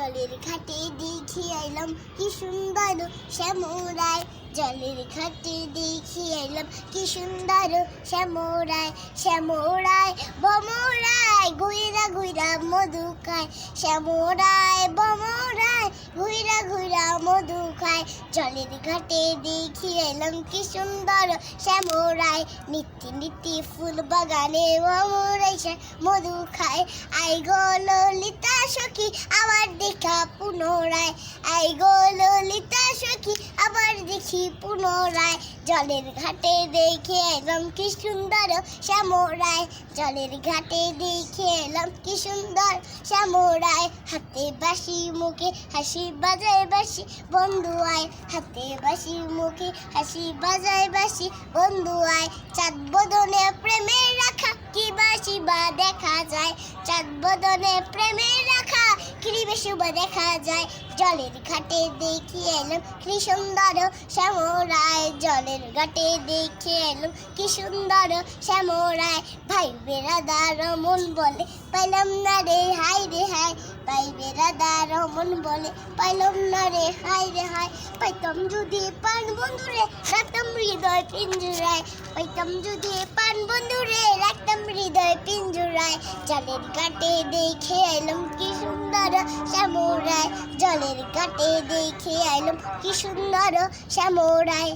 জলের ঘাটে দেখি এলাম কি সুন্দর শ্যামরায়। জলের ঘাটে দেখি এলাম কি সুন্দর শ্যামরায়। শ্যামরায় বমরায় ঘুইরা ঘুইরা মধু খায়। শ্যামরায় বমরায় ঘুইরা ঘুইরা মধু খায়। জলের ঘাটে দেখি এলাম কি সুন্দর শ্যামরায়। নিত্যি নিত্যি ফুল বাগানে বমরাই মধু খায়। আই গো ললিতা সখী আবার দেখা পুনরায়। আই গো ললিতা সখী আবার দেখি পুনরায়। জলের ঘাটে দেখে এলাম কি সুন্দর শ্যামরায়। জলের ঘাটে দেখে এলাম কি সুন্দর শ্যামরায়। হাতে বাঁশি মুখে হাসি বাজায় বাঁশি বন্ধু আয়। হাতে বাঁশি মুখে হাসি বাজায় বাঁশি বন্ধু আয়। চাঁদ বদনে প্রেমের রাখা কি বাঁশি বা দেখা যায়। চাঁদ বদনে প্রেমের রাখা কি বেশি বা দেখা যায়। জলের ঘাটে দেখি এলাম কি সুন্দর শ্যামরায়। জলের ঘাটে দেখে এলাম কি সুন্দর শ্যামরায়। ভাই বেড়াদার মন বলে পাইলাম না রে হাই রে হাই। ভাই বেড়াদার মন বলে পাইলাম না রে হাই রে হাই। পাইতাম যদি পান বন্ধুরে রাখতাম হৃদয় পিঞ্জরায়। পাইতাম যদি পান বন্ধুরে রাখতাম হৃদয় পিঞ্জরায়। জলের ঘাটে দেখে এলাম কি সুন্দর শ্যামরায়। জলের ঘাটে দেখে এলাম কি সুন্দর শ্যামরায়।